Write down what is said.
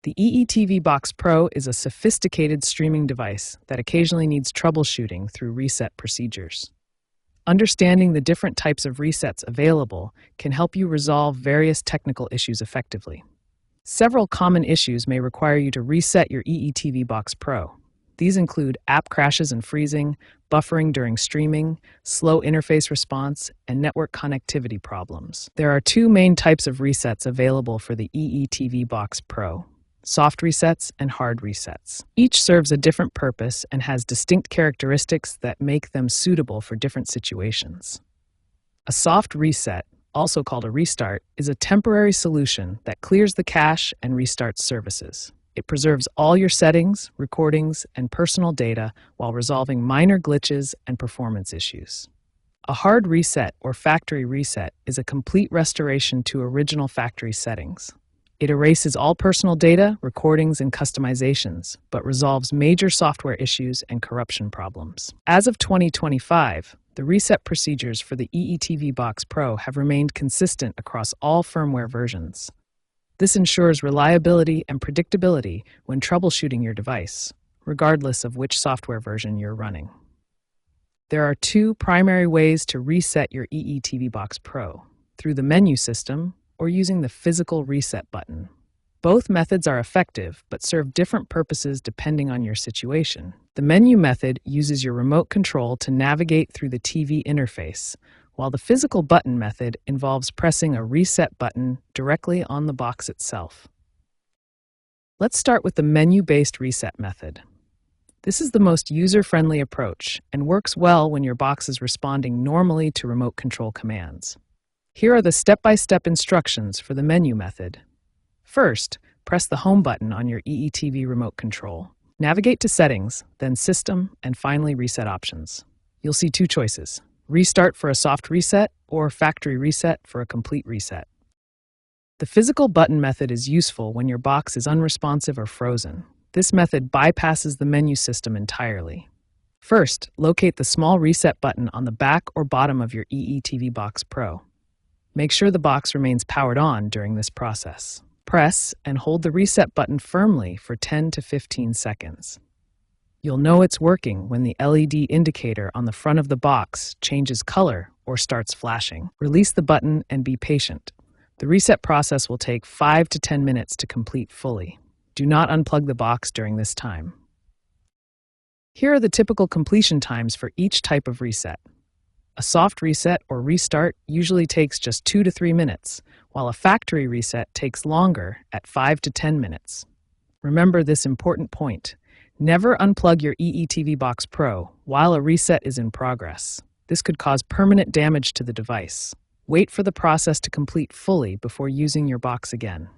The EETV Box Pro is a sophisticated streaming device that occasionally needs troubleshooting through reset procedures. Understanding the different types of resets available can help you resolve various technical issues effectively. Several common issues may require you to reset your EETV Box Pro. These include app crashes and freezing, buffering during streaming, slow interface response, and network connectivity problems. There are two main types of resets available for the EETV Box Pro: soft resets and hard resets. Each serves a different purpose and has distinct characteristics that make them suitable for different situations. A soft reset, also called a restart, is a temporary solution that clears the cache and restarts services. It preserves all your settings, recordings, and personal data while resolving minor glitches and performance issues. A hard reset or factory reset is a complete restoration to original factory settings. It erases all personal data, recordings, and customizations, but resolves major software issues and corruption problems. As of 2025, the reset procedures for the EETV Box Pro have remained consistent across all firmware versions. This ensures reliability and predictability when troubleshooting your device, regardless of which software version you're running. There are two primary ways to reset your EETV Box Pro: through the menu system or using the physical reset button. Both methods are effective but serve different purposes depending on your situation. The menu method uses your remote control to navigate through the TV interface, while the physical button method involves pressing a reset button directly on the box itself. Let's start with the menu-based reset method. This is the most user-friendly approach and works well when your box is responding normally to remote control commands. Here are the step-by-step instructions for the menu method. First, press the Home button on your EETV remote control. Navigate to Settings, then System, and finally Reset Options. You'll see two choices: Restart for a soft reset or Factory Reset for a complete reset. The physical button method is useful when your box is unresponsive or frozen. This method bypasses the menu system entirely. First, locate the small reset button on the back or bottom of your EETV Box Pro. Make sure the box remains powered on during this process. Press and hold the reset button firmly for 10 to 15 seconds. You'll know it's working when the LED indicator on the front of the box changes color or starts flashing. Release the button and be patient. The reset process will take 5 to 10 minutes to complete fully. Do not unplug the box during this time. Here are the typical completion times for each type of reset. A soft reset or restart usually takes just 2 to 3 minutes, while a factory reset takes longer at 5 to 10 minutes. Remember this important point: never unplug your EETV Box Pro while a reset is in progress. This could cause permanent damage to the device. Wait for the process to complete fully before using your box again.